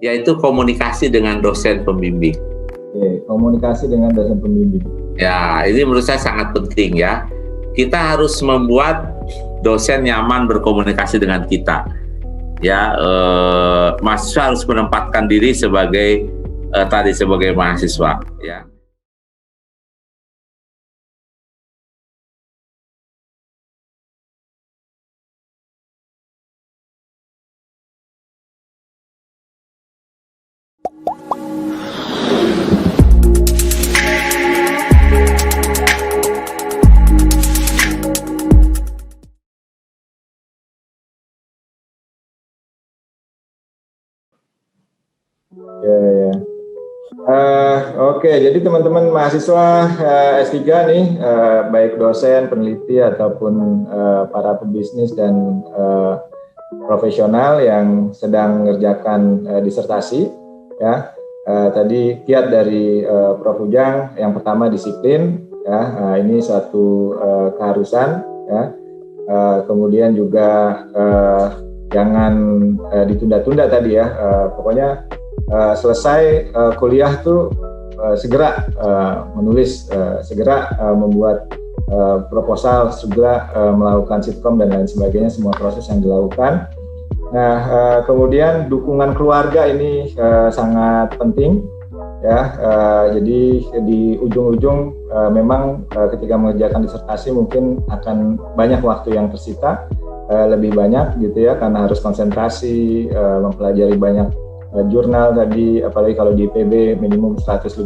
yaitu komunikasi dengan dosen pembimbing. Oke, komunikasi dengan dosen pembimbing. Ya, ini menurut saya sangat penting ya. Kita harus membuat dosen nyaman berkomunikasi dengan kita. Ya, mahasiswa harus menempatkan diri sebagai sebagai mahasiswa. Ya. Ya. Oke, jadi teman-teman mahasiswa S3 nih, baik dosen, peneliti ataupun para pebisnis dan profesional yang sedang mengerjakan disertasi, ya. Tadi kiat dari Prof. Ujang, yang pertama disiplin, ya. Ini suatu keharusan, ya. Kemudian juga jangan ditunda-tunda tadi ya. Pokoknya selesai kuliah tuh segera menulis, segera membuat proposal, segera melakukan sitkom dan lain sebagainya, semua proses yang dilakukan. Nah, kemudian dukungan keluarga ini sangat penting ya. Jadi di ujung-ujung memang ketika mengerjakan disertasi mungkin akan banyak waktu yang tersita, lebih banyak gitu ya, karena harus konsentrasi, mempelajari banyak jurnal tadi, apalagi kalau di IPB minimum 150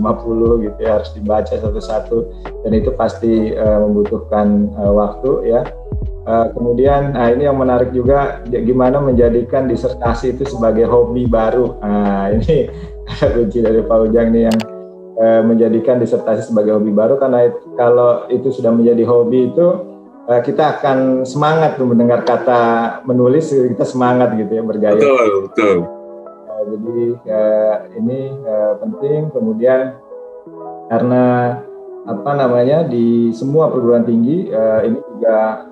gitu ya, harus dibaca satu-satu, dan itu pasti membutuhkan waktu ya. Kemudian ini yang menarik juga, gimana menjadikan disertasi itu sebagai hobi baru. Ini kunci dari Pak Ujang nih, yang menjadikan disertasi sebagai hobi baru, karena kalau itu sudah menjadi hobi itu kita akan semangat tuh mendengar kata menulis, kita semangat gitu ya, bergaya. Betul. Jadi ini penting. Kemudian karena di semua perguruan tinggi ini juga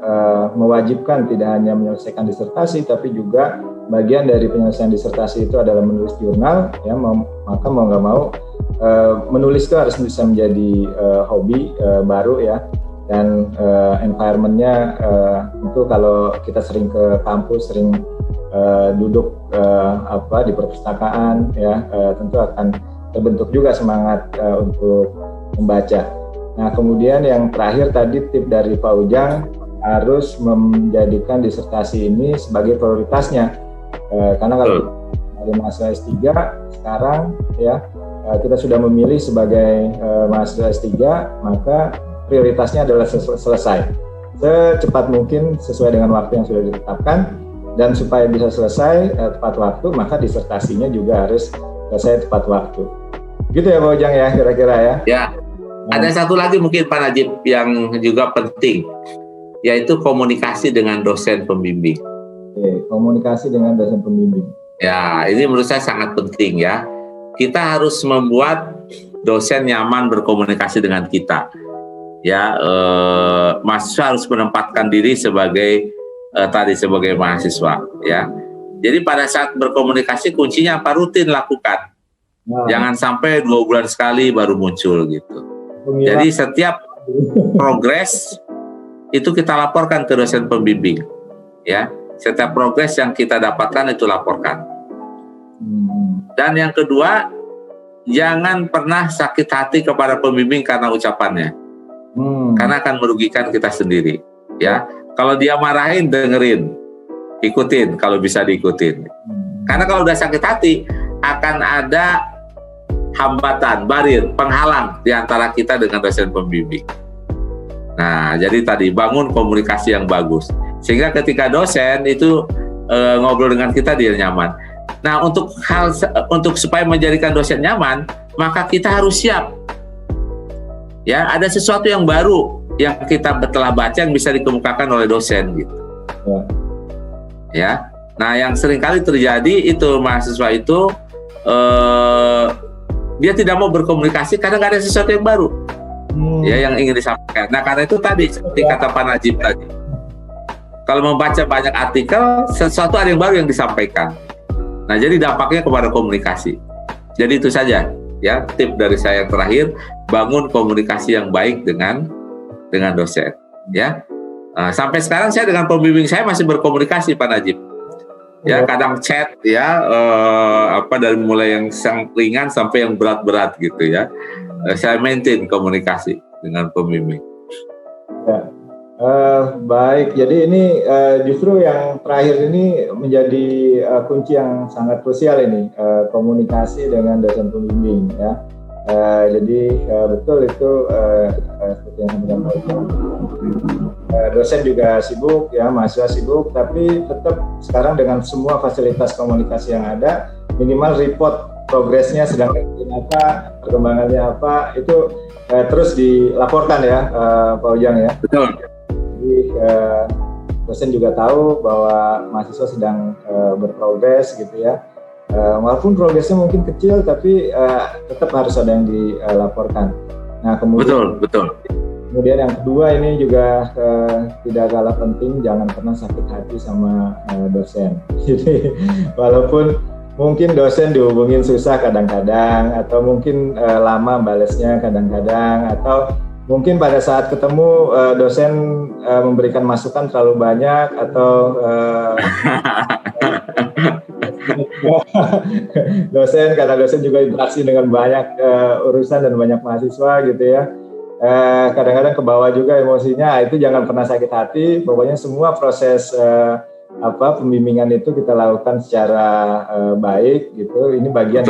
mewajibkan tidak hanya menyelesaikan disertasi, tapi juga bagian dari penyelesaian disertasi itu adalah menulis jurnal ya. Maka mau nggak mau menulis itu harus bisa menjadi hobi baru ya. Dan environment-nya tentu kalau kita sering ke kampus, sering duduk di perpustakaan ya, tentu akan terbentuk juga semangat untuk membaca. Nah, kemudian yang terakhir tadi tip dari Pak Ujang, harus menjadikan disertasi ini sebagai prioritasnya, karena kalau ada mahasiswa S3 sekarang ya, kita sudah memilih sebagai mahasiswa S3, maka prioritasnya adalah selesai secepat mungkin sesuai dengan waktu yang sudah ditetapkan. Dan supaya bisa selesai tepat waktu, maka disertasinya juga harus selesai tepat waktu. Gitu ya Pak Ujang ya, kira-kira ya. Ya, ada satu lagi mungkin Pak Najib yang juga penting, yaitu komunikasi dengan dosen pembimbing. Oke, komunikasi dengan dosen pembimbing. Ya, ini menurut saya sangat penting ya. Kita harus membuat dosen nyaman berkomunikasi dengan kita. Ya, mahasiswa harus menempatkan diri sebagai sebagai mahasiswa ya. Jadi pada saat berkomunikasi kuncinya apa? Rutin lakukan. Jangan sampai 2 bulan sekali baru muncul gitu. Jadi setiap progres itu kita laporkan ke dosen pembimbing ya. Setiap progres yang kita dapatkan itu laporkan. Dan yang kedua, jangan pernah sakit hati kepada pembimbing karena ucapannya. Karena akan merugikan kita sendiri ya. Kalau dia marahin, dengerin, ikutin kalau bisa diikutin. Karena kalau udah sakit hati, akan ada hambatan, barir, penghalang di antara kita dengan dosen pembimbing. Nah, jadi tadi bangun komunikasi yang bagus, sehingga ketika dosen itu ngobrol dengan kita dia nyaman. Nah, untuk supaya menjadikan dosen nyaman, maka kita harus siap. Ya, ada sesuatu yang baru yang kita telah baca yang bisa dikemukakan oleh dosen gitu. Ya. Nah, yang seringkali terjadi itu mahasiswa itu dia tidak mau berkomunikasi karena nggak ada sesuatu yang baru ya yang ingin disampaikan. Nah, karena itu tadi seperti kata Pak Najib tadi, kalau membaca banyak artikel, sesuatu ada yang baru yang disampaikan. Nah, jadi dampaknya kepada komunikasi. Jadi itu saja ya tip dari saya yang terakhir, bangun komunikasi yang baik dengan dosen ya. Sampai sekarang saya dengan pembimbing saya masih berkomunikasi Pak Najib. Ya, kadang chat ya dari mulai yang sangat ringan sampai yang berat-berat gitu ya. Saya maintain komunikasi dengan pembimbing. Ya. Baik, jadi ini justru yang terakhir ini menjadi kunci yang sangat krusial ini, komunikasi dengan dosen pembimbing ya. Jadi betul itu seperti yang saya sampaikan, dosen juga sibuk ya, mahasiswa sibuk, tapi tetap sekarang dengan semua fasilitas komunikasi yang ada, minimal report progresnya sedang apa, perkembangannya apa, itu terus dilaporkan ya Pak Ujang ya. Betul. Jadi dosen juga tahu bahwa mahasiswa sedang berprogres gitu ya. Walaupun progresnya mungkin kecil, tapi tetap harus ada yang dilaporkan. Nah, kemudian betul. Kemudian yang kedua ini juga tidak kalah penting, jangan pernah sakit hati sama dosen. Jadi walaupun mungkin dosen dihubungin susah kadang-kadang, atau mungkin lama balesnya kadang-kadang, atau mungkin pada saat ketemu dosen memberikan masukan terlalu banyak, atau karena dosen juga interaksi dengan banyak urusan dan banyak mahasiswa gitu ya. Kadang-kadang ke bawah juga emosinya, itu jangan pernah sakit hati. Pokoknya semua proses pembimbingan itu kita lakukan secara baik gitu. Ini bagian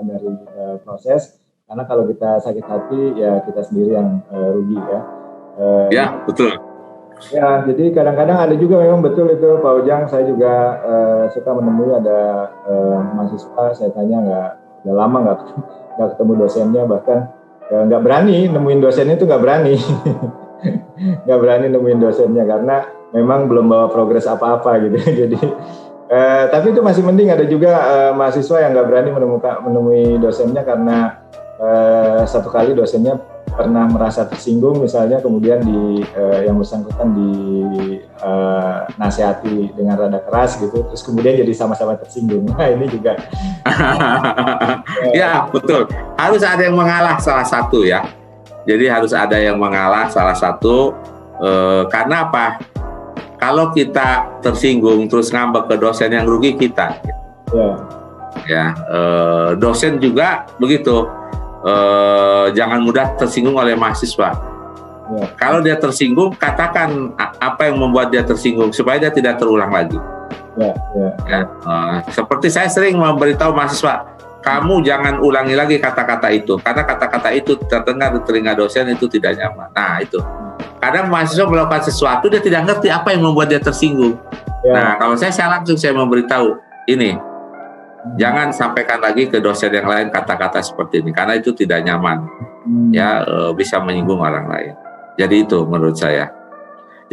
dari proses. Karena kalau kita sakit hati, ya kita sendiri yang rugi ya. Ya, betul. Ya, jadi kadang-kadang ada juga memang betul itu Pak Ujang. Saya juga suka menemui ada mahasiswa, saya tanya udah lama nggak ketemu dosennya, bahkan nggak berani nemuin dosennya, itu nggak berani. Nggak berani nemuin dosennya karena memang belum bawa progres apa-apa gitu. Jadi tapi itu masih mending. Ada juga mahasiswa yang nggak berani menemui dosennya karena satu kali dosennya pernah merasa tersinggung misalnya, kemudian yang bersangkutan nasihati dengan rada keras gitu, terus kemudian jadi sama-sama tersinggung. Nah, ini juga ya betul, harus ada yang mengalah salah satu ya. Jadi harus ada yang mengalah salah satu, karena apa? Kalau kita tersinggung terus ngambek ke dosen, yang rugi kita. Dosen juga begitu. Jangan mudah tersinggung oleh mahasiswa. Kalau dia tersinggung, katakan apa yang membuat dia tersinggung supaya dia tidak terulang lagi. Seperti saya sering memberitahu mahasiswa, kamu jangan ulangi lagi kata-kata itu, karena kata-kata itu terdengar di telinga dosen itu tidak nyaman. Nah itu, kadang mahasiswa melakukan sesuatu dia tidak ngerti apa yang membuat dia tersinggung. Nah kalau saya langsung memberitahu ini. Jangan sampaikan lagi ke dosen yang lain kata-kata seperti ini, karena itu tidak nyaman, bisa menyinggung orang lain. Jadi itu menurut saya.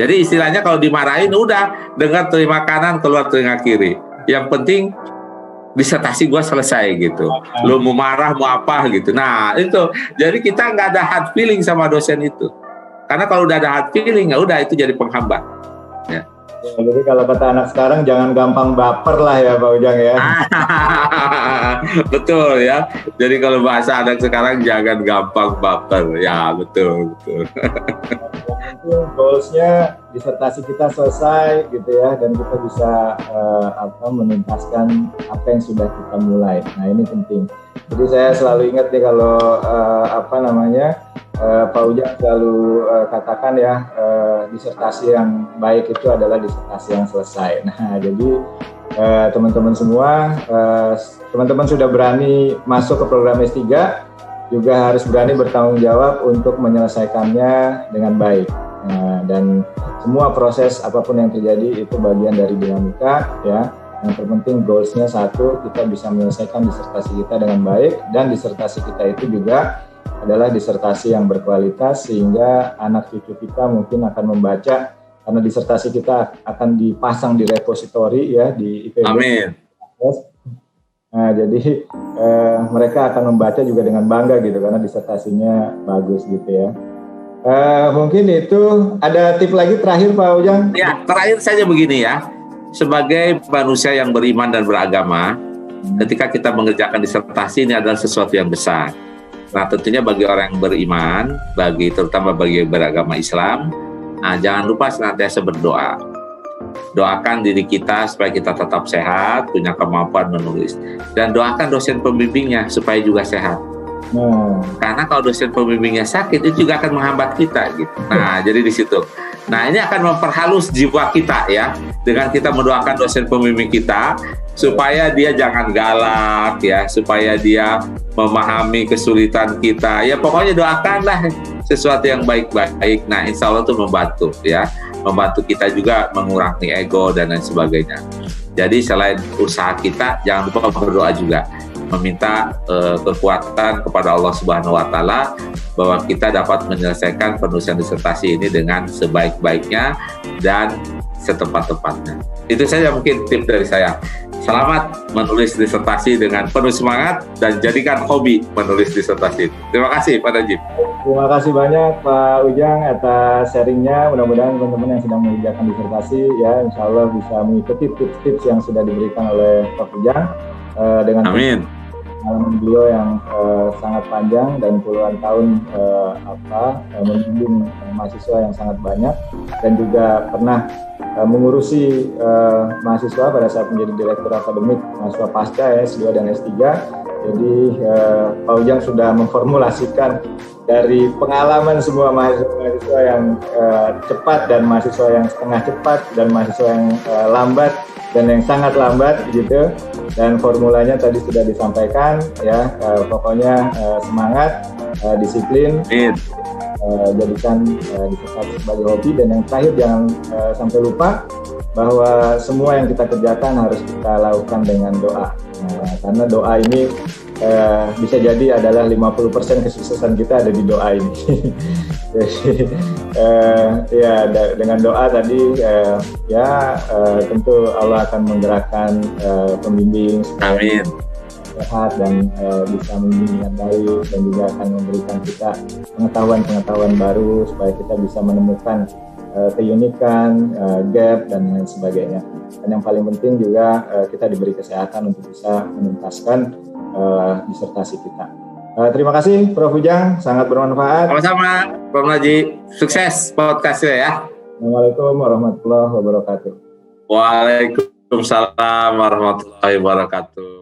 Jadi istilahnya kalau dimarahin, udah dengar telinga kanan keluar telinga kiri. Yang penting disertasi gue selesai gitu. Lo mau marah mau apa gitu. Nah itu, jadi kita nggak ada hard feeling sama dosen itu. Karena kalau udah ada hard feeling, ya udah itu jadi penghambat. Ya. Jadi kalau kata anak sekarang, jangan gampang baper lah ya Pak Ujang ya. Betul ya. Jadi kalau bahasa anak sekarang, jangan gampang baper. Ya betul. Mungkin goalsnya disertasi kita selesai gitu ya, dan kita bisa menuntaskan apa yang sudah kita mulai. Nah ini penting. Jadi saya selalu ingat nih kalau Pak Ujang selalu katakan ya, disertasi yang baik itu adalah disertasi yang selesai. Nah, jadi teman-teman semua, teman-teman sudah berani masuk ke program S3, juga harus berani bertanggung jawab untuk menyelesaikannya dengan baik. Dan semua proses apapun yang terjadi itu bagian dari dinamika ya. Yang terpenting goalsnya satu, kita bisa menyelesaikan disertasi kita dengan baik, dan disertasi kita itu juga adalah disertasi yang berkualitas, sehingga anak cucu kita mungkin akan membaca, karena disertasi kita akan dipasang di repositori ya di IPB. Amin. Nah, jadi mereka akan membaca juga dengan bangga gitu, karena disertasinya bagus gitu ya. Mungkin itu ada tip lagi terakhir Pak Ujang? Ya, terakhir saja begini ya. sebagai manusia yang beriman dan beragama, ketika kita mengerjakan disertasi ini adalah sesuatu yang besar. Nah, tentunya bagi orang yang beriman, terutama bagi beragama Islam, jangan lupa senantiasa berdoa. Doakan diri kita supaya kita tetap sehat, punya kemampuan menulis, dan doakan dosen pembimbingnya supaya juga sehat. Karena kalau dosen pembimbingnya sakit, itu juga akan menghambat kita gitu. Nah, jadi di situ. Nah, ini akan memperhalus jiwa kita ya, dengan kita mendoakan dosen pembimbing kita supaya dia jangan galak ya, supaya dia memahami kesulitan kita. Ya pokoknya doakanlah sesuatu yang baik-baik. Nah, insya Allah itu membantu ya, membantu kita juga mengurangi ego dan lain sebagainya. Jadi selain usaha kita, jangan lupa berdoa juga, meminta kekuatan kepada Allah Subhanahu wa Ta'ala bahwa kita dapat menyelesaikan penulisan disertasi ini dengan sebaik-baiknya dan setepat-tepatnya. Itu saja mungkin tips dari saya. Selamat menulis disertasi dengan penuh semangat dan jadikan hobi menulis disertasi. Terima kasih Pak Najib. Terima kasih banyak Pak Ujang atas sharingnya. Mudah-mudahan teman-teman yang sedang mengerjakan disertasi ya, insya Allah bisa mengikuti tips-tips yang sudah diberikan oleh Prof. Ujang dengan Amin. pengalaman beliau yang sangat panjang dan puluhan tahun membimbing mahasiswa yang sangat banyak dan juga pernah mengurusi mahasiswa pada saat menjadi direktur akademik mahasiswa pasca ya, S2 dan S3. Jadi Pak Ujang sudah memformulasikan dari pengalaman semua mahasiswa yang cepat dan mahasiswa yang setengah cepat dan mahasiswa yang lambat dan yang sangat lambat gitu, dan formulanya tadi sudah disampaikan ya. Pokoknya semangat, disiplin, jadikan disertasi sebagai hobi, dan yang terakhir jangan sampai lupa bahwa semua yang kita kerjakan harus kita lakukan dengan doa. Karena doa ini bisa jadi adalah 50% kesuksesan kita ada di doa ini. Jadi dengan doa tadi tentu Allah akan menggerakkan pembimbing Amin. sehat dan bisa membimbing dengan baik, dan juga akan memberikan kita pengetahuan baru supaya kita bisa menemukan keunikan, gap dan lain sebagainya. Dan yang paling penting juga kita diberi kesehatan untuk bisa menuntaskan disertasi kita. Terima kasih Prof. Ujang, sangat bermanfaat. Sama-sama Prof. Najib, sukses podcastnya ya. Assalamualaikum warahmatullahi wabarakatuh. Waalaikumsalam warahmatullahi wabarakatuh.